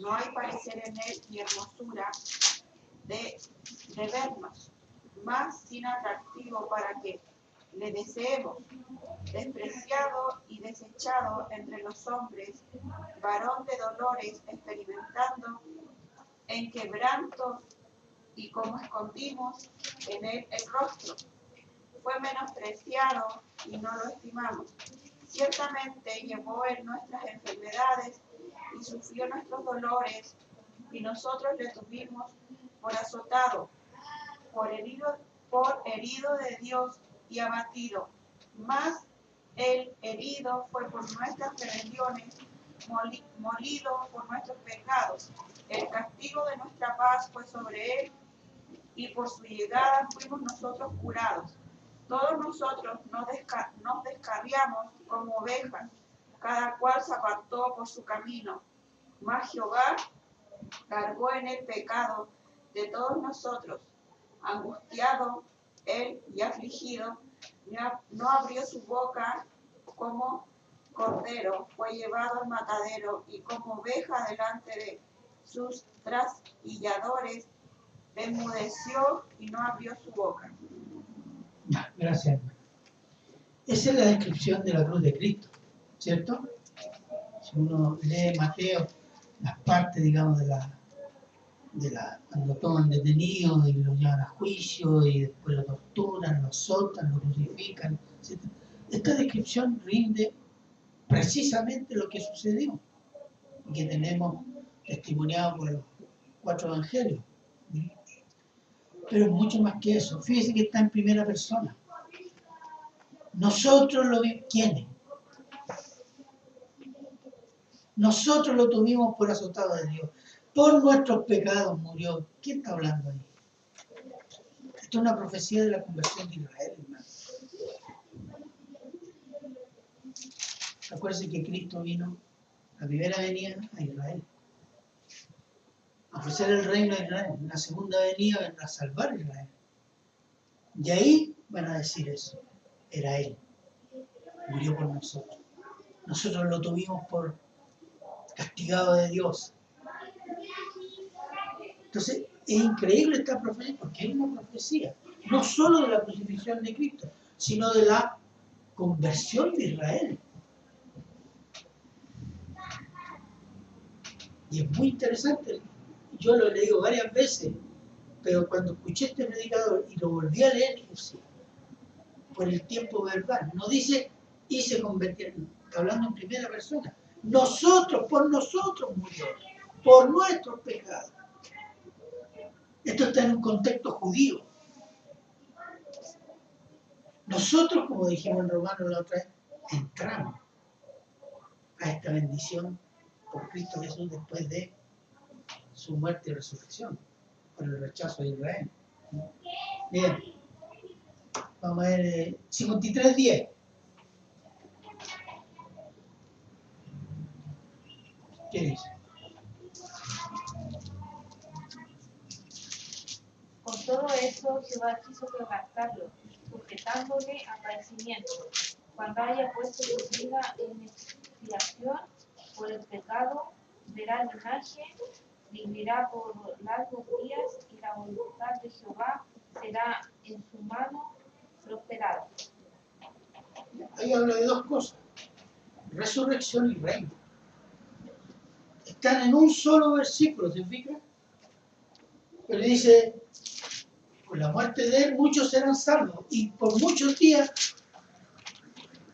No hay parecer en él ni hermosura de vernos, más sin atractivo para que le deseemos. Despreciado y desechado entre los hombres, varón de dolores, experimentando en quebrantos, y como escondimos en él el rostro. Fue menospreciado y no lo estimamos. Ciertamente llevó él nuestras enfermedades y sufrió nuestros dolores, y nosotros le tuvimos por azotado, por herido de Dios y abatido. Mas el herido fue por nuestras rebeliones, molido por nuestros pecados. El castigo de nuestra paz fue sobre él, y por su llegada fuimos nosotros curados. Todos nosotros nos descarriamos como ovejas, cada cual se apartó por su camino. Mas Jehová cargó en el pecado de todos nosotros. Angustiado él y afligido, no abrió su boca. Como cordero fue llevado al matadero, y como oveja delante de sus trasquilladores, enmudeció y no abrió su boca. Gracias, hermano. Esa es la descripción de la cruz de Cristo, ¿cierto? Si uno lee Mateo, las partes, digamos, cuando lo toman detenido y lo llevan a juicio y después lo torturan, lo azotan, lo crucifican, etc. Esta descripción rinde precisamente lo que sucedió y que tenemos testimoniado por los 4 evangelios. Pero es mucho más que eso. Fíjese que está en primera persona. Nosotros lo vimos. ¿Quiénes? Nosotros lo tuvimos por azotado de Dios. Por nuestros pecados murió. ¿Quién está hablando ahí? Esto es una profecía de la conversión de Israel, hermano. Acuérdense que Cristo vino, la primera venida, a Israel. A ofrecer el reino a Israel. En la segunda venida vendrá a salvar a Israel. Y ahí van a decir eso. Era Él. Murió por nosotros. Nosotros lo tuvimos por castigado de Dios. Entonces, es increíble esta profecía, porque es una profecía, no solo de la crucifixión de Cristo, sino de la conversión de Israel. Y es muy interesante. Yo lo he leído varias veces, pero cuando escuché este predicador y lo volví a leer, dije, sí, por el tiempo verbal. No dice, y se convirtieron, está hablando en primera persona. Nosotros, por nosotros murió, por nuestros pecados. Esto está en un contexto judío. Nosotros, como dijimos en Romanos la otra vez, entramos a esta bendición por Cristo Jesús después de su muerte y resurrección, por el rechazo de Israel. Bien, vamos a ver 53:10. ¿Qué dice? Con todo eso, Jehová quiso quebrantarlo, sujetándole a padecimiento. Cuando haya puesto su vida en expiación por el pecado, verá la imagen, vivirá por largos días, y la voluntad de Jehová será en su mano prosperada. Ahí habla de dos cosas: resurrección y reino. están en un solo versículo, ¿se fijan? Pero dice, por la muerte de él muchos serán salvos, y por muchos días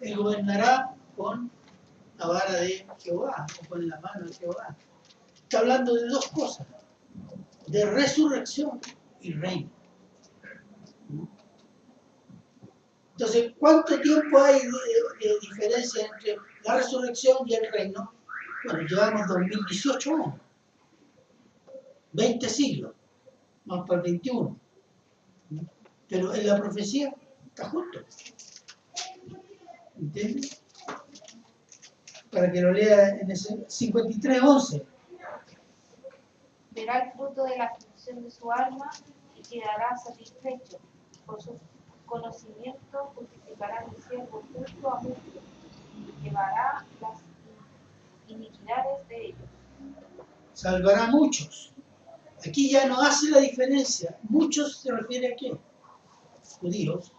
él gobernará con la vara de Jehová, o con la mano de Jehová. Está hablando de dos cosas, de resurrección y reino. Entonces, ¿cuánto tiempo hay de diferencia entre la resurrección y el reino? Bueno, llevamos 2018 años, 20 siglos, más para el 21. Pero en la profecía está justo. ¿Entiendes? Para que lo lea en ese 53:11. Verá el fruto de la aflicción de su alma y quedará satisfecho. Por su conocimiento justificará mi siervo justo a muchos y llevará las iniquidades de ellos. Salvará a muchos. Aquí ya no hace la diferencia. Muchos se refiere a qué? Judíos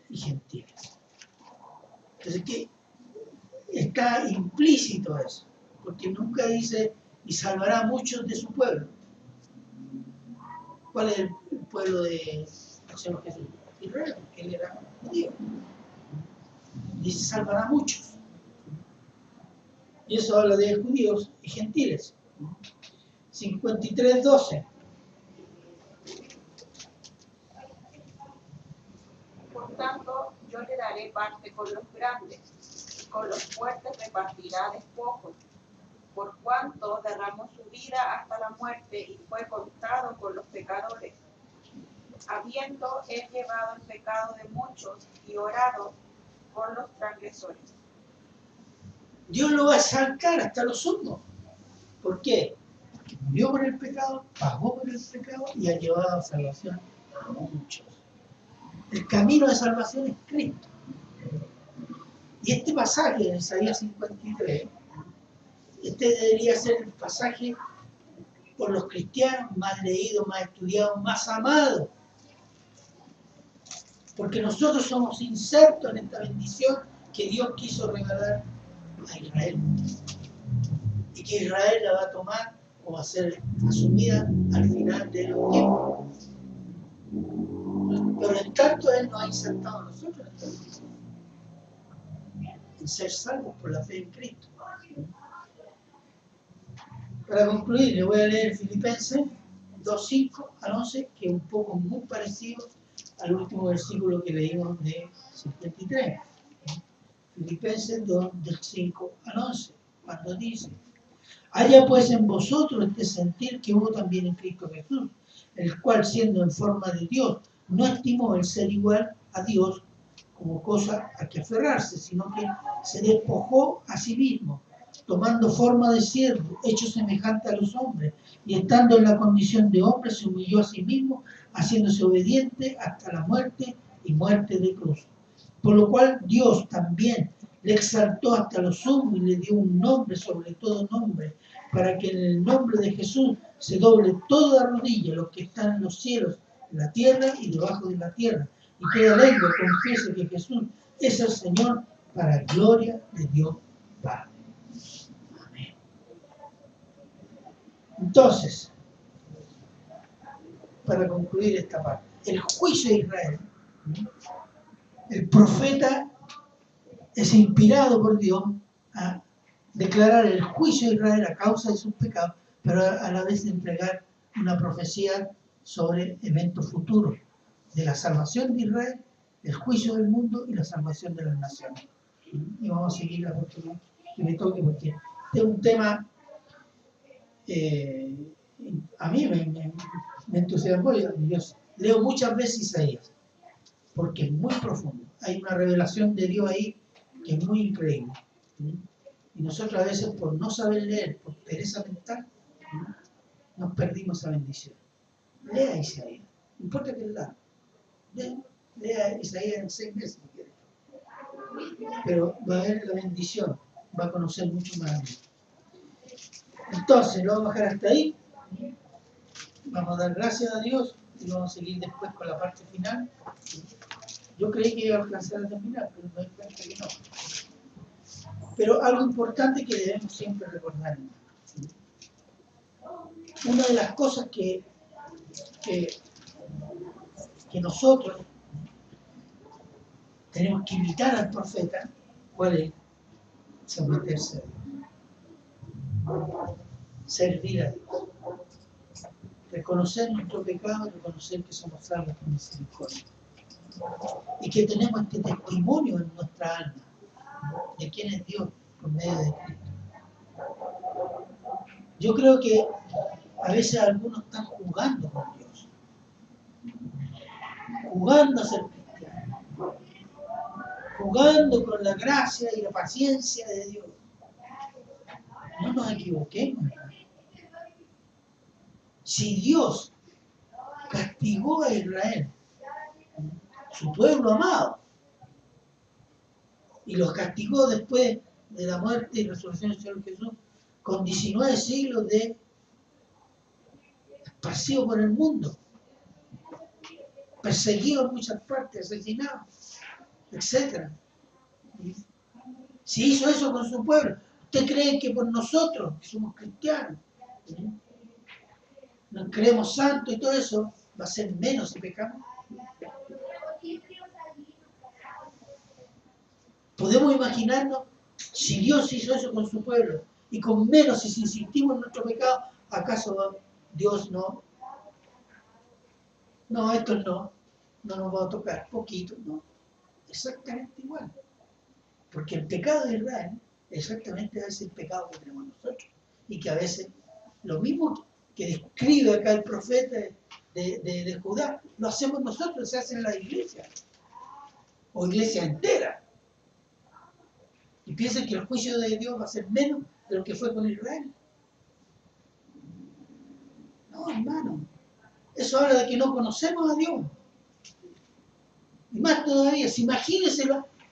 y gentiles. Entonces, ¿qué? Está implícito eso, porque nunca dice y salvará a muchos de su pueblo. ¿Cuál es el pueblo de Señor Jesús? Israel, porque él era judío. Dice salvará a muchos. Y eso habla de judíos y gentiles. 53:12. Por tanto, yo le daré parte con los grandes, y con los fuertes repartirá despojos, por cuanto derramó su vida hasta la muerte y fue contado con los pecadores, habiendo él llevado el pecado de muchos y orado por los transgresores. Dios lo va a exaltar hasta lo sumo. ¿Por qué? Porque murió por el pecado, pagó por el pecado y ha llevado a salvación a muchos. El camino de salvación es Cristo. Y este pasaje en Isaías 53, este debería ser el pasaje por los cristianos más leído, más estudiado, más amado. Porque nosotros somos insertos en esta bendición que Dios quiso regalar a Israel. Y que Israel la va a tomar o va a ser asumida al final de los tiempos. Pero en tanto Él nos ha insertado a nosotros en ser salvos por la fe en Cristo. Para concluir, le voy a leer Filipenses 2:5-11, que es un poco muy parecido al último versículo que leímos de 53. Filipenses 2, del 5-11, cuando dice: haya pues en vosotros este sentir que hubo también en Cristo Jesús, el cual siendo en forma de Dios, no estimó el ser igual a Dios como cosa a que aferrarse, sino que se despojó a sí mismo, tomando forma de siervo, hecho semejante a los hombres, y estando en la condición de hombre, se humilló a sí mismo, haciéndose obediente hasta la muerte y muerte de cruz. Por lo cual Dios también le exaltó hasta lo sumo y le dio un nombre sobre todo nombre, para que en el nombre de Jesús se doble toda rodilla, los que están en los cielos, en la tierra y debajo de la tierra, y toda lengua confiese que Jesús es el Señor, para gloria de Dios Padre. Amén. Entonces, para concluir esta parte, el juicio de Israel, el profeta es inspirado por Dios a declarar el juicio de Israel a causa de sus pecados, pero a la vez entregar una profecía sobre eventos futuros de la salvación de Israel, el juicio del mundo y la salvación de las naciones. Y vamos a seguir la oportunidad que me toque, porque este es un tema a mí me entusiasmó. Yo leo muchas veces Isaías porque es muy profundo. Hay una revelación de Dios ahí que es muy increíble. Y nosotros a veces, por no saber leer, por pereza mental, nos perdimos esa bendición. Lea Isaías, no importa que la lea Isaías en 6 meses si quiere. Pero va a ver la bendición, va a conocer mucho más a Dios. Entonces, lo vamos a dejar hasta ahí. Vamos a dar gracias a Dios y vamos a seguir después con la parte final. Yo creí que iba a alcanzar a terminar, pero me doy cuenta que no. Pero algo importante que debemos siempre recordar, una de las cosas que nosotros tenemos que imitar al profeta, ¿cuál es? Someterse a Dios, servir a Dios, reconocer nuestro pecado, reconocer que somos salvos por misericordia y que tenemos este testimonio en nuestra alma de quién es Dios por medio de Cristo. Yo creo que a veces algunos están jugando con Dios, jugando a ser cristianos, jugando con la gracia y la paciencia de Dios. No nos equivoquemos, hermano. Si Dios castigó a Israel, su pueblo amado, y los castigó después de la muerte y resurrección del Señor Jesús, con 19 siglos de esparcido por el mundo, perseguido en muchas partes, asesinado, etc. Si hizo eso con su pueblo, ¿usted cree que por nosotros, que somos cristianos, nos creemos santos y todo eso, va a ser menos si pecamos? Podemos imaginarnos, si Dios hizo eso con su pueblo, y con menos si insistimos en nuestro pecado, ¿acaso Dios no? No, esto no nos va a tocar, poquito, no. Exactamente igual. Porque el pecado de Israel exactamente es el pecado que tenemos nosotros. Y que a veces, lo mismo que describe acá el profeta de Judá, lo hacemos nosotros, se hace en la iglesia. O iglesia entera. Y piensan que el juicio de Dios va a ser menos de lo que fue con Israel. No, hermano. Eso habla de que no conocemos a Dios. Y más todavía, imagínense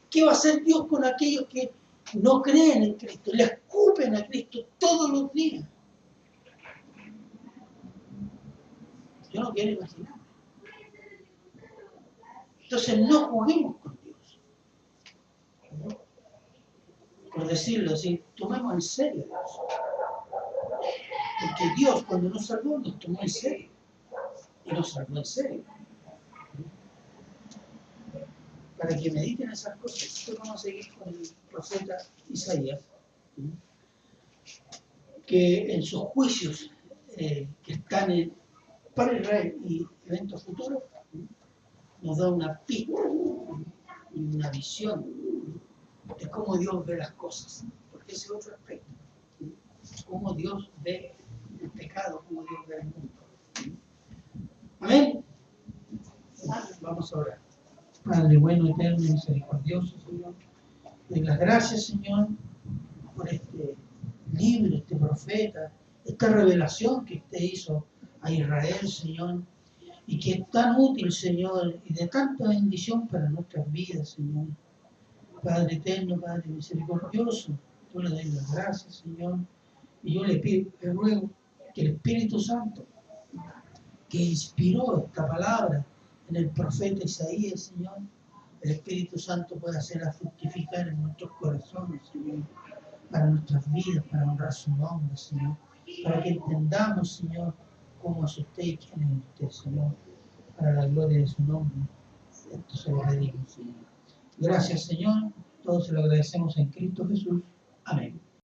qué va a hacer Dios con aquellos que no creen en Cristo, le escupen a Cristo todos los días. Yo no quiero imaginar. Entonces no juguemos con Dios. ¿No? Por decirlo así, tomemos en serio a Dios. Porque Dios, cuando nos salvó, nos tomó en serio. Y nos salvó en serio. Para que mediten esas cosas. Nosotros vamos a seguir con el profeta Isaías, que en sus juicios que están para Israel y eventos futuros, nos da una pista, una visión de cómo Dios ve las cosas. Porque ese es otro aspecto. Cómo Dios ve el pecado, cómo Dios ve el mundo. Amén. Vamos a orar. Padre bueno, eterno y misericordioso, Señor. Doy las gracias, Señor, por este libro, este profeta, esta revelación que usted hizo a Israel, Señor, y que es tan útil, Señor, y de tanta bendición para nuestras vidas, Señor. Padre eterno, Padre misericordioso, yo le doy las gracias, Señor, y yo le ruego que el Espíritu Santo, que inspiró esta palabra en el profeta Isaías, Señor, el Espíritu Santo pueda hacerla fructificar en nuestros corazones, Señor, para nuestras vidas, para honrar su nombre, Señor, para que entendamos, Señor, cómo es usted y quién es usted, Señor, para la gloria de su nombre. Esto se lo pedimos, Señor. Gracias, Señor. Todos se lo agradecemos en Cristo Jesús. Amén.